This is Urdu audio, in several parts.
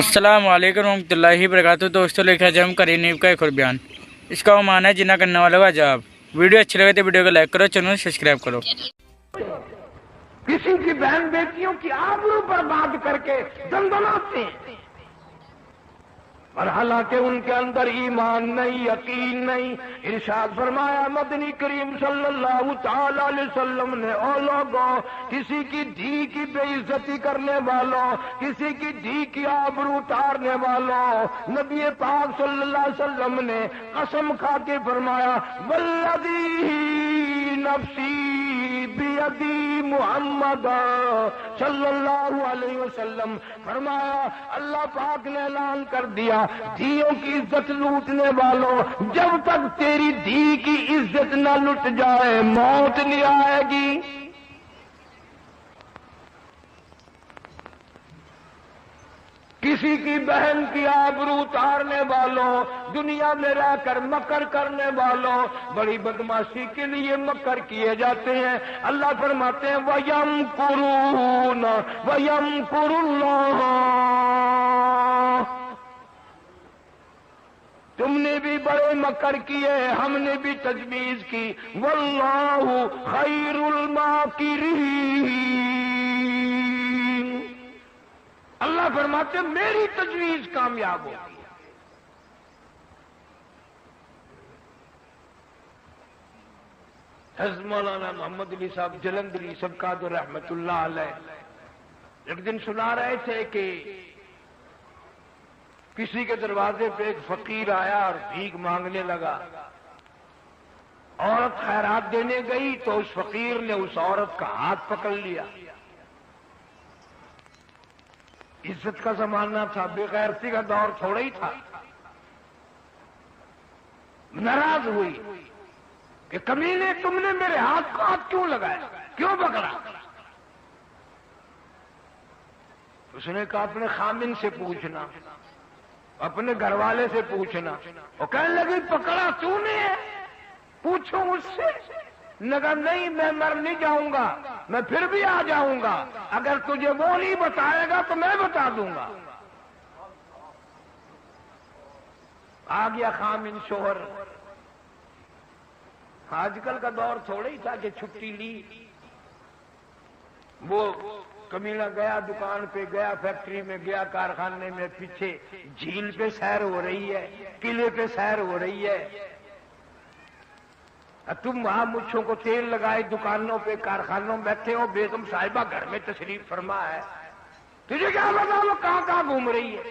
السلام علیکم ورحمۃ اللہ وبرکاتہ۔ دوستوں لے کے آج ہم کریں نیب کا ایک اور بیان۔ اس کا عنوان ہے جنہ کرنے والا کا عذاب۔ ویڈیو اچھی لگے تو ویڈیو کو لائک کرو، چینل سبسکرائب کرو۔ کسی کی بہن بیٹیوں کی آبرو برباد کر کے دندناتے ہیں، اور حالانکہ ان کے اندر ایمان نہیں، یقین نہیں۔ ارشاد فرمایا مدنی کریم صلی اللہ تعالی علیہ وسلم نے، او لوگوں، کسی کی دھی کی بے عزتی کرنے والوں، کسی کی دھی کی آبرو اتارنے والوں، نبی پاک صلی اللہ علیہ وسلم نے قسم کھا کے فرمایا والذی نفسی بیدی محمد صلی اللہ علیہ وسلم، فرمایا اللہ پاک نے اعلان کر دیا، دھیوں کی عزت لوٹنے والوں، جب تک تیری دھی کی عزت نہ لٹ جائے موت نہیں آئے گی۔ کسی کی بہن کی آبرو اتارنے والوں، دنیا میں رہ کر مکر کرنے والوں، بڑی بدماشی کے لیے مکر کیے جاتے ہیں۔ اللہ فرماتے ہیں وَيَمْكُرُونَ وَيَمْكُرُ اللَّهُ، تم نے بھی بڑے مکر کیے، ہم نے بھی تجویز کی، وَاللَّهُ خَيْرُ الْمَاكِرِينَ، اللہ فرماتے ہیں میری تجویز کامیاب ہوگی۔ حضرت مولانا محمد علی صاحب جلندری سبقات رحمت اللہ علیہ ایک دن سنا رہے تھے کہ کسی کے دروازے پہ ایک فقیر آیا اور بھیک مانگنے لگا۔ عورت خیرات دینے گئی تو اس فقیر نے اس عورت کا ہاتھ پکڑ لیا۔ عزت کا زمانہ تھا، بے غیرتی کا دور تھوڑا ہی تھا۔ ناراض ہوئی کہ کمینے تم نے میرے ہاتھ کو ہاتھ کیوں لگایا، کیوں پکڑا؟ اس نے کہا اپنے خامن سے پوچھنا، اپنے گھر والے سے پوچھنا۔ وہ کہنے لگی پکڑا تو نے ہے، پوچھو مجھ سے۔ نگا نہیں میں مر نہیں جاؤں گا، میں پھر بھی آ جاؤں گا، اگر تجھے وہ نہیں بتائے گا تو میں بتا دوں گا۔ آ گیا خامن شوہر۔ آج کل کا دور تھوڑا ہی تھا کہ چھٹی لی، وہ کمینہ گیا دکان پہ، گیا فیکٹری میں، گیا کارخانے میں، پیچھے جھیل پہ سیر ہو رہی ہے، قلعے پہ سیر ہو رہی ہے، تم وہاں مچھوں کو تیل لگائے دکانوں پہ کارخانوں میں بیٹھے ہو، بیگم صاحبہ گھر میں تشریف فرما ہے، تجھے کیا پتا وہ کہاں کہاں گھوم رہی ہے؟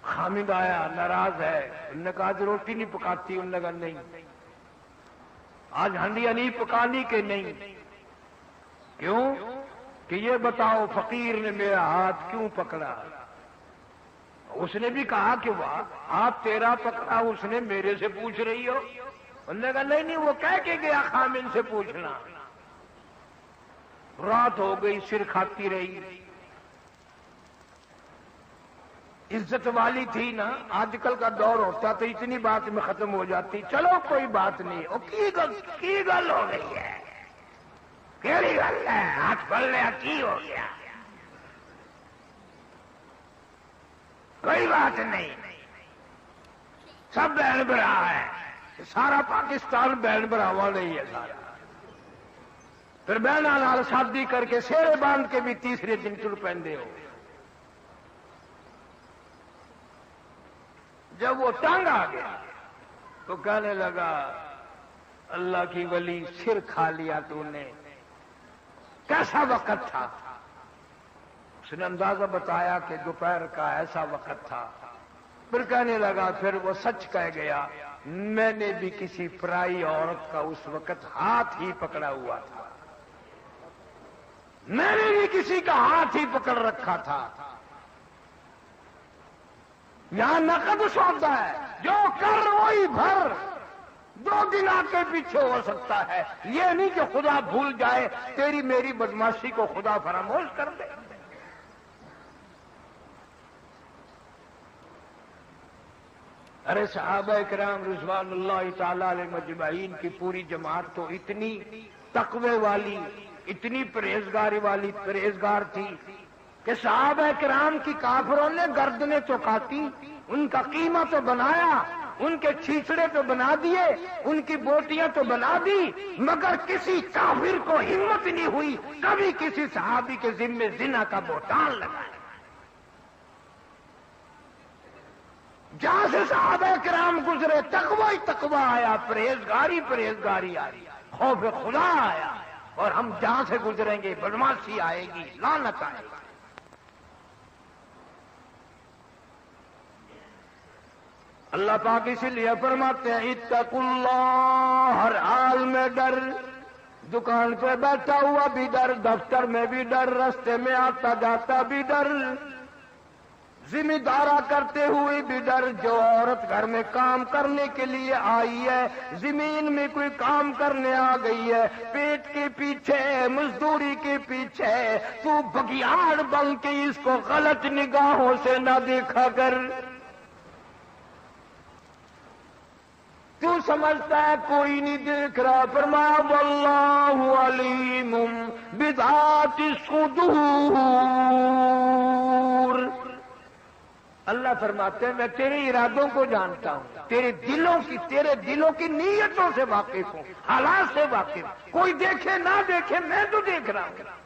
خامد آیا، ناراض ہے۔ انہوں نے کہا آج روٹی نہیں پکاتی؟ انہوں نے کہا نہیں۔ آج ہنڈیاں نہیں پکانی کہ نہیں؟ کیوں؟ کہ یہ بتاؤ فقیر نے میرا ہاتھ کیوں پکڑا؟ اس نے بھی کہا کہ وہ ہاتھ تیرا پکڑا، اس نے میرے سے پوچھ رہی ہو؟ انہوں نے کہا نہیں نہیں، وہ کہہ کے گیا خامن سے پوچھنا۔ رات ہو گئی، سر کھاتی رہی۔ عزت والی تھی نا، آج کل کا دور ہوتا تو اتنی بات میں ختم ہو جاتی، چلو کوئی بات نہیں، کی گل ہو گئی ہے، کیڑی گل ہے، ہاتھ پڑ لیا کی ہو گیا، کوئی بات نہیں، سب بہن برا ہے، سارا پاکستان بہن براوا نہیں ہے سارا۔ پھر بہن نال شادی کر کے سیرے باندھ کے بھی تیسرے دن تر پہندے ہو۔ جب وہ تنگ آ گیا تو کہنے لگا اللہ کی ولی سر کھا لیا تو نے، کیسا وقت تھا؟ اس نے اندازہ بتایا کہ دوپہر کا ایسا وقت تھا۔ پھر کہنے لگا پھر وہ سچ کہہ گیا، میں نے بھی کسی پرائی عورت کا اس وقت ہاتھ ہی پکڑا ہوا تھا، میں نے بھی کسی کا ہاتھ ہی پکڑ رکھا تھا۔ یہاں نقد سودا ہے، جو کر وہی بھر، دو دن آگے پیچھے ہو سکتا ہے، یہ نہیں کہ خدا بھول جائے، تیری میری بدماشی کو خدا فراموش کر دے۔ ارے صحابہ کرام رضوان اللہ تعالی علیہ مجمعین کی پوری جماعت تو اتنی تقوی والی، اتنی پرہیزگار تھی کہ صحابہ کرام کی کافروں نے گردنیں چوکاتی، ان کا قیمہ تو بنایا، ان کے چھیچڑے تو بنا دیے، ان کی بوٹیاں تو بنا دی، مگر کسی کافر کو ہمت نہیں ہوئی کبھی کسی صحابی کے ذمے زنا کا بہتان لگائے۔ جہاں سے صحابہ کرام گزرے تقوی ہی تقوی آیا، پرہیزگاری آئی، خوف خدا آیا، اور ہم جہاں سے گزریں گے بدماشی آئے گی، لعنت آئے گی۔ اللہ پاک اسی لیے فرماتے ہیں اتقوا اللہ، ہر حال میں ڈر، دکان پہ بیٹھا ہوا بھی ڈر، دفتر میں بھی ڈر، راستے میں آتا جاتا بھی ڈر، ذمہ دارا کرتے ہوئے بھی ڈر۔ جو عورت گھر میں کام کرنے کے لیے آئی ہے، زمین میں کوئی کام کرنے آ گئی ہے، پیٹ کے پیچھے، مزدوری کے پیچھے، تو بگیاڑ بن کے اس کو غلط نگاہوں سے نہ دیکھا کر۔ تو سمجھتا ہے کوئی نہیں دیکھ رہا، فرمایا واللہ علیم بذات الصدور۔ اللہ فرماتے ہیں میں تیرے ارادوں کو جانتا ہوں، تیرے دلوں کی نیتوں سے واقف ہوں، حالات سے واقف ہوں۔ کوئی دیکھے نہ دیکھے میں تو دیکھ رہا ہوں۔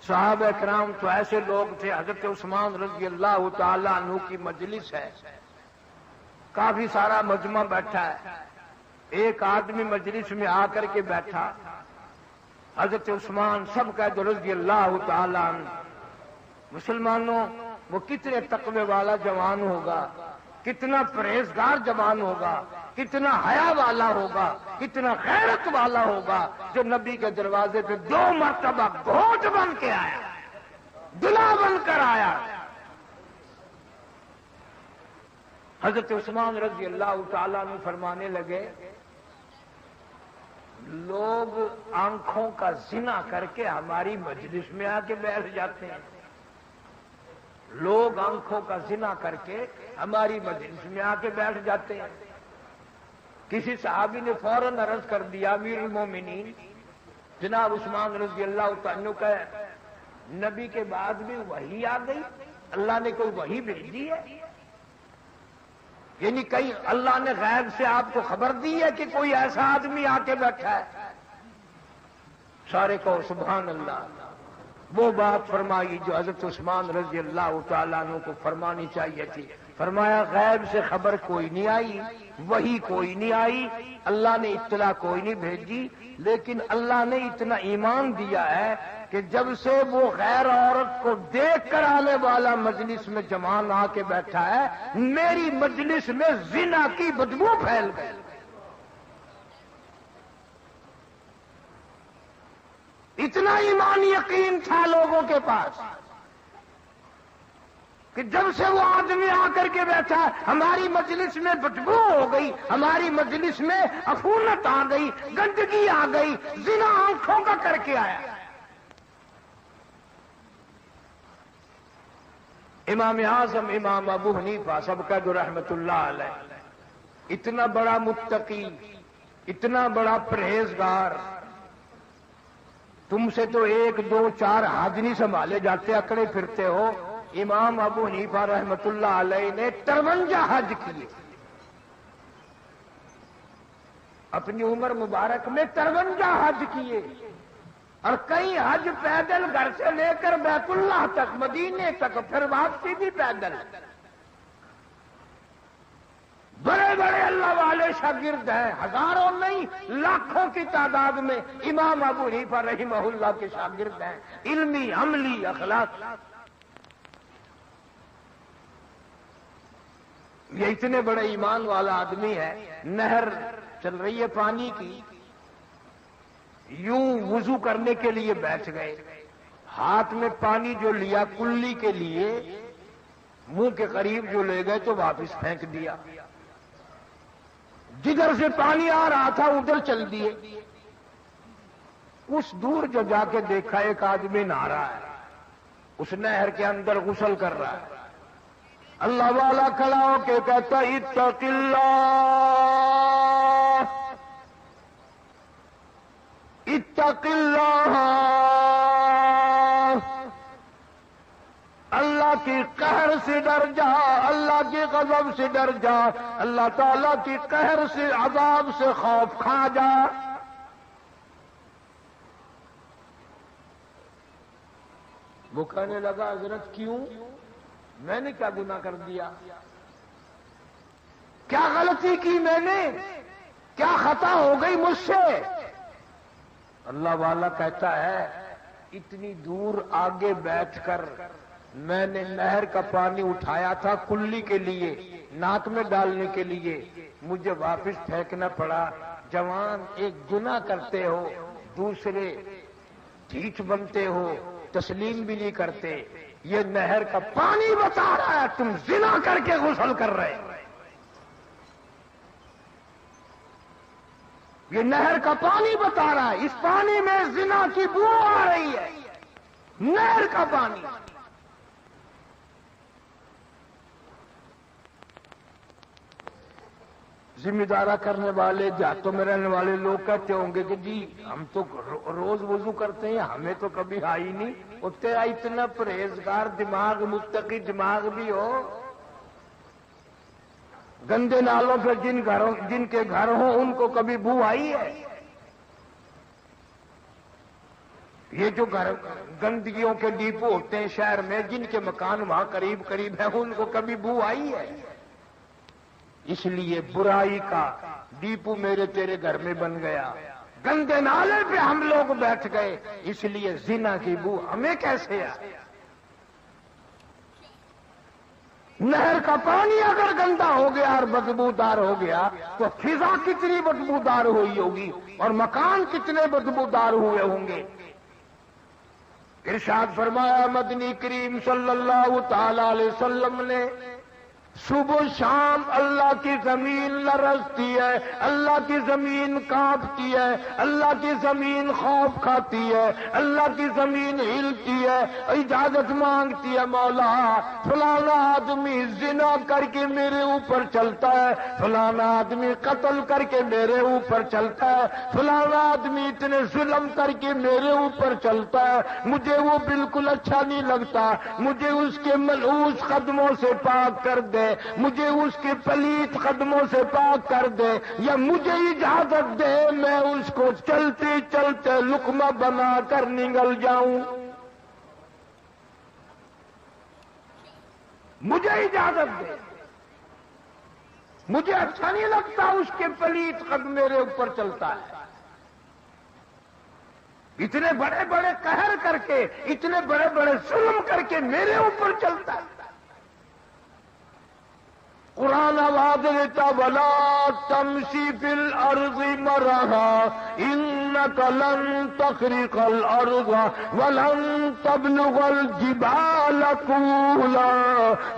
صحابہ کرام تو ایسے لوگ تھے، حضرت عثمان رضی اللہ تعالی عنہ کی مجلس ہے، کافی سارا مجمع بیٹھا ہے، ایک آدمی مجلس میں آ کر کے بیٹھا، حضرت عثمان سب کا رضی اللہ تعالی عنہ۔ مسلمانوں وہ کتنے تقوی والا جوان ہوگا، کتنا پرہیزگار جوان ہوگا، کتنا حیا والا ہوگا، کتنا غیرت والا ہوگا، جو نبی کے دروازے پہ 2 مرتبہ گھوٹ بن کے آیا، دلا بن کر آیا۔ حضرت عثمان رضی اللہ تعالیٰ عنہ فرمانے لگے لوگ آنکھوں کا زنا کر کے ہماری مجلس میں آ کے بیٹھ جاتے ہیں، لوگ آنکھوں کا زنا کر کے ہماری مجلس میں آ کے بیٹھ جاتے ہیں۔ کسی صحابی نے فوراً عرض کر دیا امیر المومنین جناب عثمان رضی اللہ تعالیٰ عنہ کا نبی کے بعد بھی وحی آ گئی، اللہ نے کوئی وحی بھیجی ہے؟ یعنی کہیں اللہ نے غیب سے آپ کو خبر دی ہے کہ کوئی ایسا آدمی آ کے بیٹھا ہے؟ سارے کو سبحان اللہ۔ وہ بات فرمائی جو حضرت عثمان رضی اللہ تعالیٰ عنہ کو فرمانی چاہیے تھی۔ فرمایا غیب سے خبر کوئی نہیں آئی، وحی کوئی نہیں آئی، اللہ نے اطلاع کوئی نہیں بھیجی، لیکن اللہ نے اتنا ایمان دیا ہے کہ جب سے وہ غیر عورت کو دیکھ کر آنے والا مجلس میں جوان آ کے بیٹھا ہے، میری مجلس میں زنا کی بدبو پھیل گئی۔ اتنا ایمان یقین تھا لوگوں کے پاس کہ جب سے وہ آدمی آ کر کے بیٹھا ہماری مجلس میں بدبو ہو گئی، ہماری مجلس میں عفونت آ گئی، گندگی آ گئی، زنا آنکھوں کا کر کے آیا۔ امام اعظم امام ابو حنیفہ سب کا جو رحمت اللہ علیہ، اتنا بڑا متقی، اتنا بڑا پرہیزگار، تم سے تو 1 2 4 حج نہیں سنبھالے جاتے، اکڑے پھرتے ہو۔ امام ابو حنیفہ رحمت اللہ علیہ نے 53 حج کیے، اپنی عمر مبارک میں 53 حج کیے، اور کئی حج پیدل گھر سے لے کر بیت اللہ تک، مدینے تک، پھر واپسی بھی پیدل۔ بڑے بڑے اللہ والے شاگرد ہیں، ہزاروں نہیں لاکھوں کی تعداد میں امام ابو حنیفہ رحمہ اللہ کے شاگرد ہیں، علمی عملی اخلاق۔ یہ اتنے بڑے ایمان والا آدمی ہے، نہر چل رہی ہے پانی کی، یوں وضو کرنے کے لیے بیٹھ گئے، ہاتھ میں پانی جو لیا کلی کے لیے، منہ کے قریب جو لے گئے تو واپس پھینک دیا، جدھر سے پانی آ رہا تھا ادھر چل دیے۔ اس دور جو جا کے دیکھا ایک آدمی نہا رہا ہے، اس نہر کے اندر غسل کر رہا ہے، اللہ والا کھڑا ہو کے کہتا اتق اللہ، اتق اللہ، اللہ کی قہر سے ڈر جا، اللہ کے غضب سے ڈر جا، اللہ تعالیٰ کی قہر سے عذاب سے خوف کھا جا۔ وہ کہنے لگا حضرت کیوں؟ میں نے کیا گناہ کر دیا؟ کیا غلطی کی میں نے؟ کیا خطا ہو گئی مجھ سے؟ اللہ والا کہتا ہے اتنی دور آگے بیٹھ کر میں نے نہر کا پانی اٹھایا تھا کلی کے لیے، ناک میں ڈالنے کے لیے، مجھے واپس پھینکنا پڑا۔ جوان ایک گناہ کرتے ہو، دوسرے ڈھیٹ بنتے ہو، تسلیم بھی نہیں کرتے۔ یہ نہر کا پانی بتا رہا ہے تم زنا کر کے غسل کر رہے۔ یہ نہر کا پانی بتا رہا ہے، اس پانی میں زنا کی بو آ رہی ہے، نہر کا پانی۔ ذمہ دارہ کرنے والے، دیہاتوں میں رہنے والے لوگ کہتے ہوں گے کہ جی ہم تو روز وضو کرتے ہیں، ہمیں تو کبھی آئی نہیں۔ وہ تیرا اتنا پرہیزگار دماغ، متقی دماغ بھی ہو، گندے نالوں پہ جن کے گھر ہوں ان کو کبھی بو آئی ہے؟ یہ جو گندگیوں کے ڈیپو ہوتے ہیں شہر میں، جن کے مکان وہاں قریب قریب ہیں، ان کو کبھی بو آئی ہے؟ اس لیے برائی کا ڈیپو میرے تیرے گھر میں بن گیا، گندے نالے پہ ہم لوگ بیٹھ گئے، اس لیے زنا کی بو ہمیں کیسے آئے؟ نہر کا پانی اگر گندا ہو گیا اور بدبودار ہو گیا تو فضا کتنی بدبودار ہوئی ہوگی اور مکان کتنے بدبودار ہوئے ہوں گے۔ ارشاد فرمایا مدنی کریم صلی اللہ تعالی علیہ وسلم نے، صبح شام اللہ کی زمین لرزتی ہے، اللہ کی زمین کانپتی ہے، اللہ کی زمین خوف کھاتی ہے، اللہ کی زمین ہلتی ہے، اجازت مانگتی ہے، مولا فلانا آدمی زنا کر کے میرے اوپر چلتا ہے، فلانا آدمی قتل کر کے میرے اوپر چلتا ہے، فلانا آدمی اتنے ظلم کر کے میرے اوپر چلتا ہے، مجھے وہ بالکل اچھا نہیں لگتا، مجھے اس کے ملعوس قدموں سے پاک کر دے، مجھے اس کے پلیت قدموں سے پاک کر دے، یا مجھے اجازت دے میں اس کو چلتے چلتے لقمہ بنا کر نگل جاؤں، مجھے اجازت دے، مجھے اچھا نہیں لگتا اس کے پلیت قدم میرے اوپر چلتا ہے۔ اتنے بڑے بڑے قہر کر کے، اتنے بڑے بڑے ظلم کر کے میرے اوپر چلتا ہے۔ قرآن آواز دیتا ولا تمشی فی الارض مرحا انک لن تخرق الارض ولن تبلغ الجبال طولا،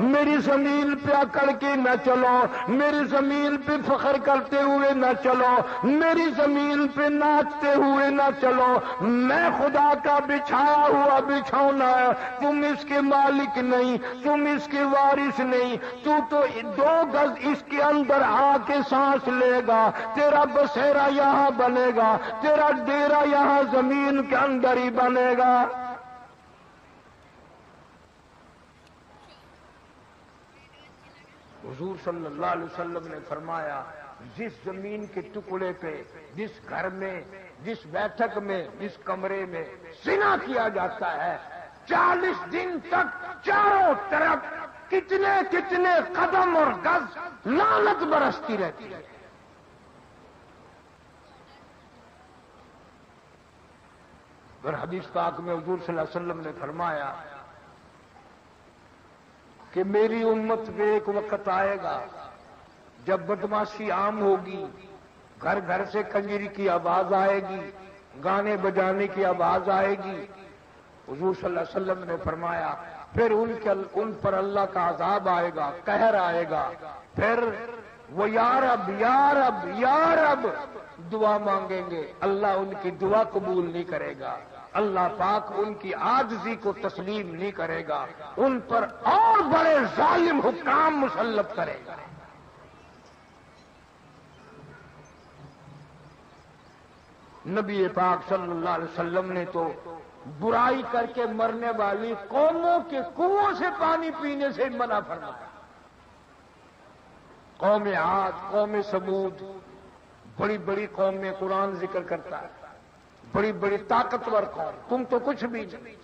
میری زمین پہ اکڑ کے نہ چلو، میری زمین پہ فخر کرتے ہوئے نہ چلو، میری زمین پہ ناچتے ہوئے نہ چلو، میں خدا کا بچھایا ہوا بچھونا ہے، تم اس کے مالک نہیں، تم اس کے وارث نہیں، تو 2 گز اس کے اندر آ کے سانس لے گا، تیرا بسیرا یہاں بنے گا، تیرا ڈیرا یہاں زمین کے اندر ہی بنے گا۔ حضور صلی اللہ علیہ وسلم نے فرمایا جس زمین کے ٹکڑے پہ، جس گھر میں، جس بیٹھک میں، جس کمرے میں زنا کیا جاتا ہے، 40 دن تک چاروں طرف کتنے کتنے قدم اور گز لعنت برستی رہتی ہے۔ اور حدیث پاک میں حضور صلی اللہ علیہ وسلم نے فرمایا کہ میری امت پہ ایک وقت آئے گا جب بدماشی عام ہوگی، گھر گھر سے کنجری کی آواز آئے گی، گانے بجانے کی آواز آئے گی۔ حضور صلی اللہ علیہ وسلم نے فرمایا پھر ان پر اللہ کا عذاب آئے گا، قہر آئے گا، پھر وہ یا رب یا رب یا رب دعا مانگیں گے، اللہ ان کی دعا قبول نہیں کرے گا، اللہ پاک ان کی عاجزی کو تسلیم نہیں کرے گا، ان پر اور بڑے ظالم حکام مسلط کرے گا۔ نبی پاک صلی اللہ علیہ وسلم نے تو برائی کر کے مرنے والی قوموں کے کنووں سے پانی پینے سے منع فرمایا. قوم عاد، قوم سمود، بڑی بڑی قوم میں قرآن ذکر کرتا ہے، بڑی بڑی طاقتور قوم. تم تو کچھ بھی نہیں،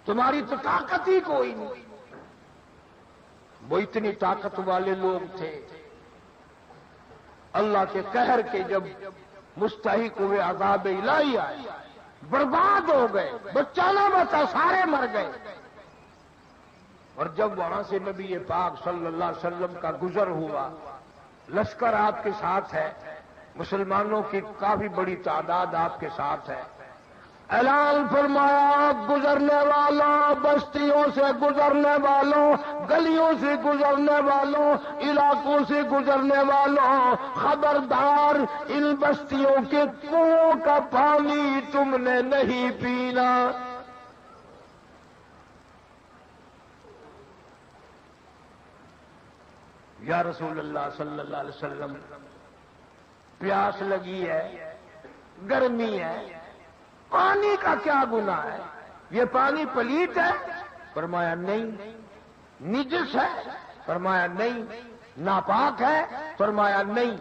تمہاری تو طاقت ہی کوئی نہیں. وہ اتنی طاقت والے لوگ تھے، اللہ کے قہر کے جب مستحق ہوئے عذاب الہی آئے، برباد ہو گئے، بچہ نہ بچا، سارے مر گئے. اور جب وہاں سے نبی پاک صلی اللہ علیہ وسلم کا گزر ہوا، لشکر آپ کے ساتھ ہے، مسلمانوں کی کافی بڑی تعداد آپ کے ساتھ ہے. اعلان فرمایا، گزرنے والوں، بستیوں سے گزرنے والوں، گلیوں سے گزرنے والوں، علاقوں سے گزرنے والوں، خبردار ان بستیوں کے کنووں کا پانی تم نے نہیں پینا. یا رسول اللہ صلی اللہ علیہ وسلم، پیاس لگی ہے، گرمی ہے، پانی کا کیا گناہ ہے؟ یہ پانی پلیت ہے؟ فرمایا نہیں. نجس ہے؟ فرمایا نہیں. ناپاک ہے؟ فرمایا نہیں.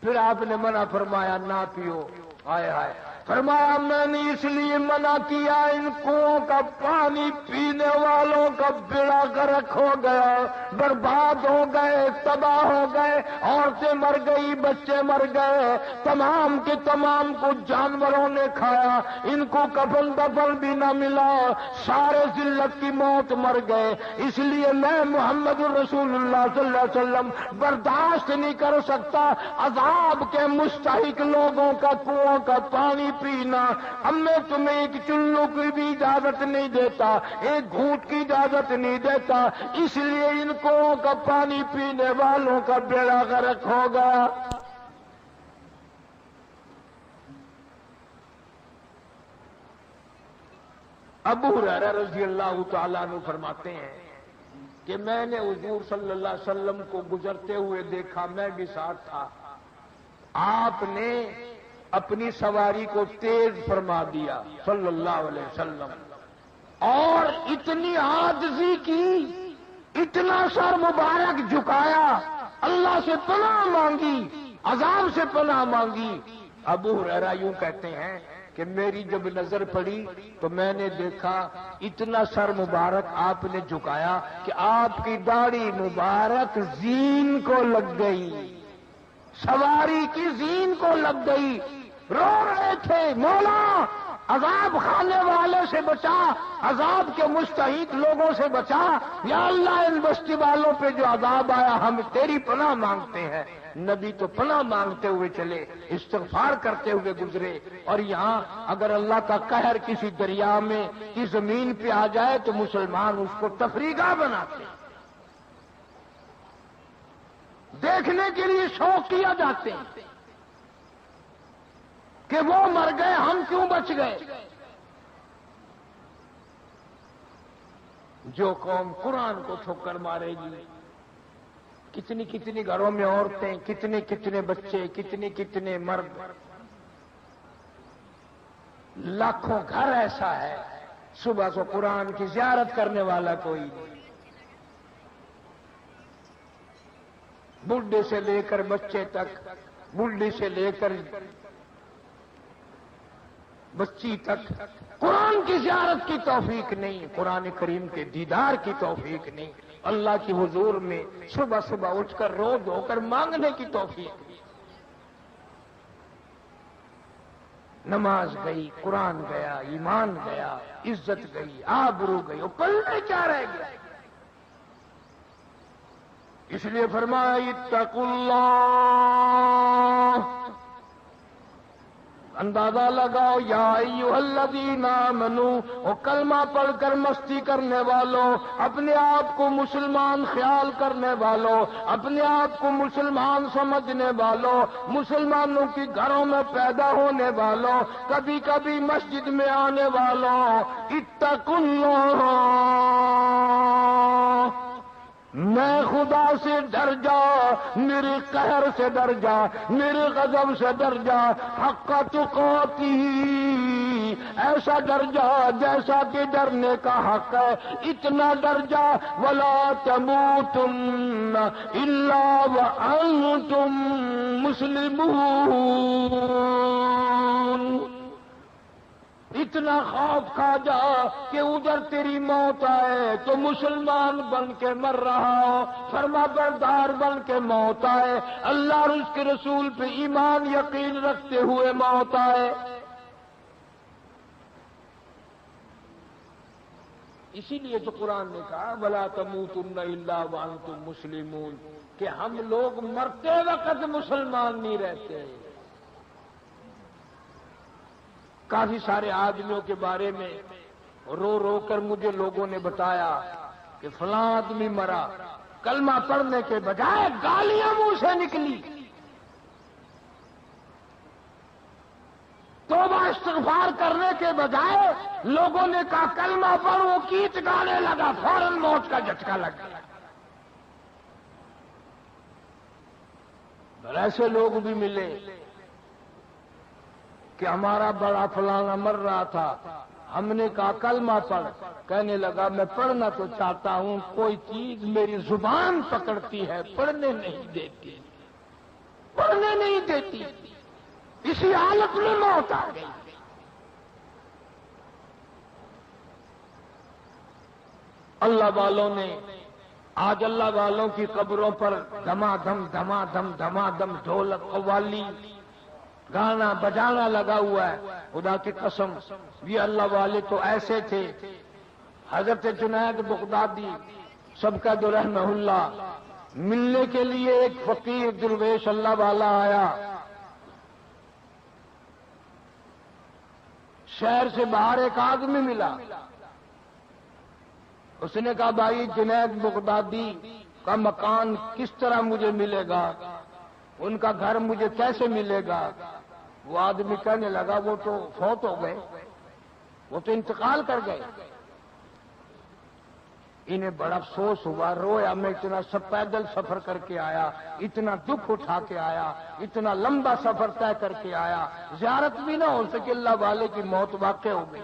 پھر آپ نے منع فرمایا نہ پیو. ہائے ہائے. فرمایا میں نے اس لیے منع کیا، ان کنووں کا پانی پینے والوں کا بیڑا غرق ہو گیا، برباد ہو گئے، تباہ ہو گئے، عورتیں مر گئی، بچے مر گئے، تمام کے تمام کو جانوروں نے کھایا، ان کو کفن دفن بھی نہ ملا، سارے ذلت کی موت مر گئے. اس لیے میں محمد الرسول اللہ صلی اللہ علیہ وسلم برداشت نہیں کر سکتا عذاب کے مستحق لوگوں کا کنووں کا پانی پینا. اب میں تمہیں ایک چلو کی بھی اجازت نہیں دیتا، ایک گھونٹ کی اجازت نہیں دیتا. اس لیے ان کنووں کا پانی پینے والوں کا بیڑا غرق ہوگا. ابو ہریرہ رضی اللہ تعالیٰ عنہ فرماتے ہیں کہ میں نے حضور صلی اللہ علیہ وسلم کو گزرتے ہوئے دیکھا، میں بھی ساتھ تھا. آپ نے اپنی سواری کو تیز فرما دیا صلی اللہ علیہ وسلم، اور اتنی عاجزی کی، اتنا سر مبارک جھکایا، اللہ سے پناہ مانگی، عذاب سے پناہ مانگی. ابو ہریرہ یوں کہتے ہیں کہ میری جب نظر پڑی تو میں نے دیکھا اتنا سر مبارک آپ نے جھکایا کہ آپ کی داڑھی مبارک زین کو لگ گئی، سواری کی زین کو لگ گئی. رو رہے تھے، مولا عذاب کھانے والے سے بچا، عذاب کے مستحق لوگوں سے بچا. یا اللہ ان بستی والوں پہ جو عذاب آیا ہم تیری پناہ مانگتے ہیں. نبی تو پناہ مانگتے ہوئے چلے، استغفار کرتے ہوئے گزرے. اور یہاں اگر اللہ کا قہر کسی دریا میں کی زمین پہ آ جائے تو مسلمان اس کو تفریح بناتے، دیکھنے کے لیے شوق کیا جاتے ہیں کہ وہ مر گئے ہم کیوں بچ گئے. جو قوم قرآن کو ٹھوکر مارے گی، کتنی کتنی گھروں میں عورتیں، کتنے کتنے بچے، کتنے کتنے مرد، لاکھوں گھر ایسا ہے صبح کو قرآن کی زیارت کرنے والا کوئی نہیں. بڈھے سے لے کر بچے تک، بڈھی سے لے کر بچی تک قرآن کی زیارت کی توفیق نہیں، قرآن کریم کے دیدار کی توفیق نہیں، اللہ کی حضور میں صبح صبح اٹھ کر رو دھو کر مانگنے کی توفیق نہیں. نماز گئی، قرآن گیا، ایمان گیا، عزت گئی، آبرو گئی، اور پلے کیا رہ گیا. اس لیے فرمایا اتقوا اللہ، اندازہ لگاؤ یا ایھا الذین آمنوا، اور کلمہ پڑھ کر مستی کرنے والوں، اپنے آپ کو مسلمان خیال کرنے والوں، اپنے آپ کو مسلمان سمجھنے والوں، مسلمانوں کی گھروں میں پیدا ہونے والوں، کبھی کبھی مسجد میں آنے والوں، اتقوا اللہ، میں خدا سے ڈر جا، میرے قہر سے ڈر جا، میرے غضب سے ڈر جا، حق تقاتی، ایسا ڈر جا جیسا کہ ڈرنے کا حق ہے، اتنا ڈر جا، ولا تموتن الا وانتم مسلمون، اتنا خوف کھا جا کہ ادھر تیری موت آئے تو مسلمان بن کے مر رہا ہو، فرما بردار بن کے موت آئے، اللہ اور اس کے رسول پہ ایمان یقین رکھتے ہوئے موت آئے۔ اسی لیے تو قرآن نے کہا وَلَا تَمُوتُنَّ إِلَّا وَأَنْتُمْ مُسْلِمُونَ، کہ ہم لوگ مرتے وقت مسلمان نہیں رہتے۔ کافی سارے آدمیوں کے بارے میں رو رو کر مجھے لوگوں نے بتایا کہ فلاں آدمی مرا، کلمہ پڑھنے کے بجائے گالیاں منہ سے نکلی، توبہ استغفار کرنے کے بجائے لوگوں نے کہا کلمہ پڑھ، وہ گیت گانے لگا، فوراً موت کا جھٹکا لگ گیا۔ ایسے لوگ بھی ملے کہ ہمارا بڑا فلانا مر رہا تھا، ہم نے کہا کلمہ پڑھ، کہنے لگا میں پڑھنا تو چاہتا ہوں، کوئی چیز میری زبان پکڑتی ہے، پڑھنے نہیں دیتی، پڑھنے نہیں دیتی۔ اسی حالت میں موت آ گئی۔ اللہ والوں نے آج اللہ والوں کی قبروں پر دما دم ڈھولک قوالی گانا بجانا لگا ہوا ہے۔ خدا کی قسم یہ اللہ والے تو ایسے تھے۔ حضرت جنید بغدادی سبقت رحمہ اللہ ملنے کے لیے ایک فقیر درویش اللہ والا آیا، شہر سے باہر ایک آدمی ملا، اس نے کہا بھائی جنید بغدادی کا مکان کس طرح مجھے ملے گا، ان کا گھر مجھے کیسے ملے گا؟ وہ آدمی کہنے لگا وہ تو فوت ہو گئے، وہ تو انتقال کر گئے۔ انہیں بڑا افسوس ہوا، رویا، میں اتنا سب پیدل سفر کر کے آیا، اتنا دکھ اٹھا کے آیا، اتنا لمبا سفر طے کر کے آیا، زیارت بھی نہ ہو سکے، اللہ والے کی موت واقع ہو گئی۔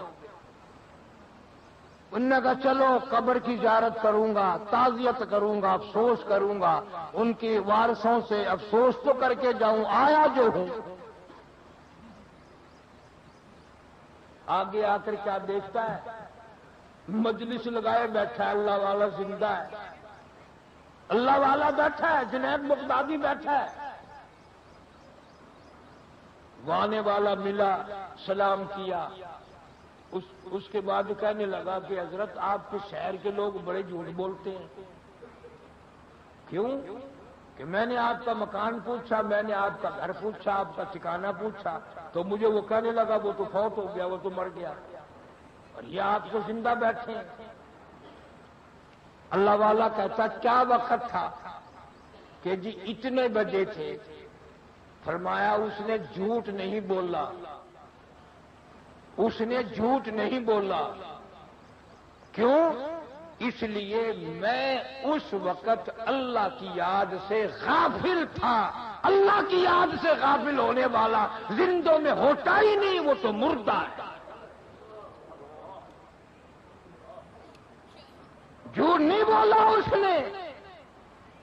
انہوں نے کہا چلو قبر کی زیارت کروں گا، تعزیت کروں گا، افسوس کروں گا، ان کی وارثوں سے افسوس تو کر کے جاؤں، آیا جو ہوں۔ آگے آ کر کیا دیکھتا ہے؟ مجلس لگائے بیٹھا ہے، اللہ والا زندہ ہے، اللہ والا بیٹھا ہے، جنید بغدادی بیٹھا ہے۔ وانے والا ملا، سلام کیا، اس کے بعد کہنے لگا کہ حضرت آپ کے شہر کے لوگ بڑے جھوٹ بولتے ہیں۔ کیوں؟ کہ میں نے آپ کا مکان پوچھا، میں نے آپ کا گھر پوچھا، آپ کا ٹھکانہ پوچھا، تو مجھے وہ کہنے لگا وہ تو فوت ہو گیا، وہ تو مر گیا، اور یہ آپ تو زندہ بیٹھے ہیں۔ اللہ والا کہتا کیا وقت تھا؟ کہ جی اتنے بجے تھے۔ فرمایا اس نے جھوٹ نہیں بولا، اس نے جھوٹ نہیں بولا۔ کیوں؟ اس لیے میں اس وقت اللہ کی یاد سے غافل تھا۔ اللہ کی یاد سے غافل ہونے والا زندوں میں ہوتا ہی نہیں، وہ تو مردہ ہے۔ جھوٹ نہیں بولا اس نے،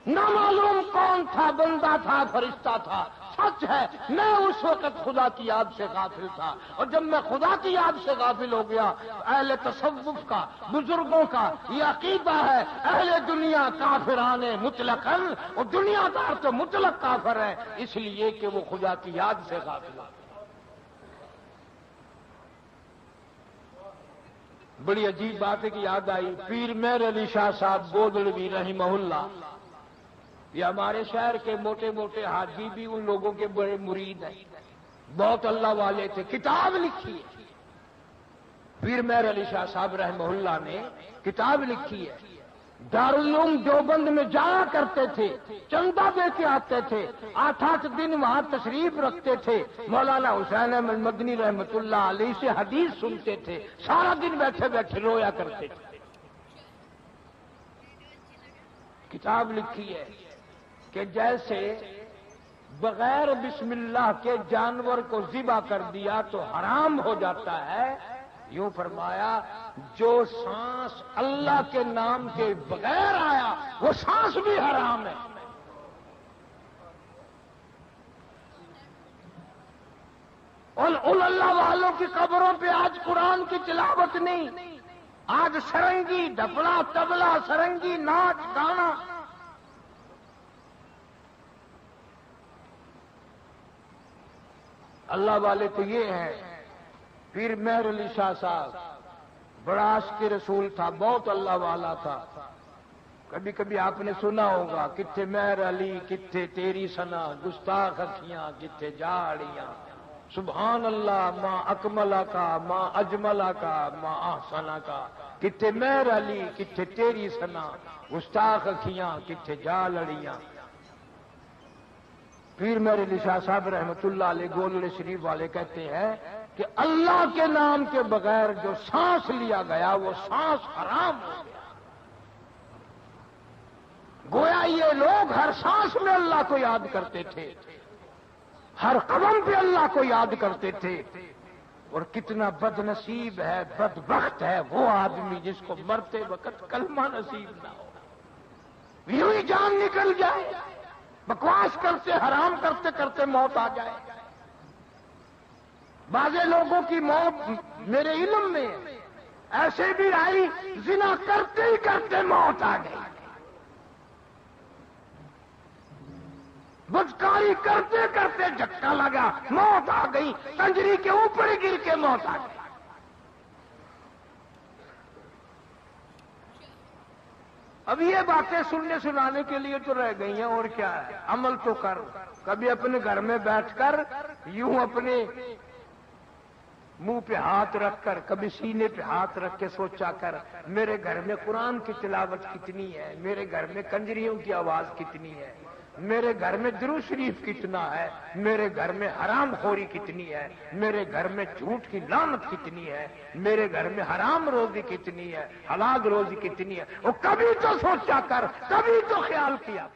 نہ معلوم کون تھا، بندہ تھا، فرشتہ تھا، سچ ہے میں اس وقت خدا کی یاد سے غافل تھا، اور جب میں خدا کی یاد سے غافل ہو گیا، اہل تصوف کا، بزرگوں کا یہ عقیدہ ہے، اہل دنیا کافران مطلقاً، اور دنیا دار تو مطلق کافر ہے، اس لیے کہ وہ خدا کی یاد سے غافل ہے۔ بڑی عجیب بات ہے کہ یاد آئی، پیر مہر علی شاہ صاحب گودڑوی رحمہ اللہ، یہ ہمارے شہر کے موٹے موٹے حاجی بھی ان لوگوں کے بڑے مرید ہیں، بہت اللہ والے تھے، کتاب لکھی ہے۔ پیر مہر علی شاہ صاحب رحمہ اللہ نے کتاب لکھی ہے، دارالعلوم دیوبند میں جایا کرتے تھے، چندہ دے کے آتے تھے، 8 دن وہاں تشریف رکھتے تھے، مولانا حسین احمد مدنی رحمۃ اللہ علیہ سے حدیث سنتے تھے، سارا دن بیٹھے بیٹھے رویا کرتے تھے۔ کتاب لکھی ہے کہ جیسے بغیر بسم اللہ کے جانور کو ذبح کر دیا تو حرام ہو جاتا ہے، یوں فرمایا جو سانس اللہ کے نام کے بغیر آیا وہ سانس بھی حرام ہے۔ ان اللہ والوں کی قبروں پہ آج قرآن کی تلاوت نہیں، آج سرنگی، ڈھپلا، تبلا، سرنگی، ناچ گانا۔ اللہ والے تو یہ ہیں۔ پیر مہر علی شاہ صاحب بڑا عاشق رسول تھا، بہت اللہ والا تھا۔ کبھی کبھی آپ نے سنا ہوگا، کتھے مہر علی کتھے تیری سنا، گستاخ اکھیاں کتھے جاڑیاں، سبحان اللہ ماں اکملہ کا، ماں اجملہ کا، ماں احسنہ کا، کتھے مہر علی کتھے تیری سنا، گستاخ اکھیاں کتھے جاڑیاں۔ پیر مہر علی شاہ صاحب رحمت اللہ علیہ گولڑے شریف والے کہتے ہیں کہ اللہ کے نام کے بغیر جو سانس لیا گیا وہ سانس حرام ہو گیا۔ گویا یہ لوگ ہر سانس میں اللہ کو یاد کرتے تھے، ہر قدم پہ اللہ کو یاد کرتے تھے، اور کتنا بد نصیب ہے، بدبخت ہے وہ آدمی جس کو مرتے وقت کلمہ نصیب نہ ہو، یوں ہی جان نکل جائے، بکواس کرتے حرام کرتے کرتے موت آ جائے۔ بعض لوگوں کی موت میرے علم میں ایسے بھی آئی، زنا کرتے ہی کرتے موت آ گئی، بدکاری کرتے کرتے جھٹکا لگا موت آ گئی، کنجری کے اوپر ہی گر کے موت آ گئی۔ اب یہ باتیں سننے سنانے کے لیے تو رہ گئی ہیں، اور کیا ہے، عمل تو کر۔ کبھی اپنے گھر میں بیٹھ کر یوں اپنے منہ پہ ہاتھ رکھ کر، کبھی سینے پہ ہاتھ رکھ کے سوچا کر، میرے گھر میں قرآن کی تلاوت کتنی ہے، میرے گھر میں کنجریوں کی آواز کتنی ہے، میرے گھر میں درود شریف کتنا ہے، میرے گھر میں حرام خوری کتنی ہے، میرے گھر میں جھوٹ کی لعنت کتنی ہے، میرے گھر میں حرام روزی کتنی ہے، حلال روزی کتنی ہے۔ وہ کبھی تو سوچا کر، کبھی تو خیال کیا۔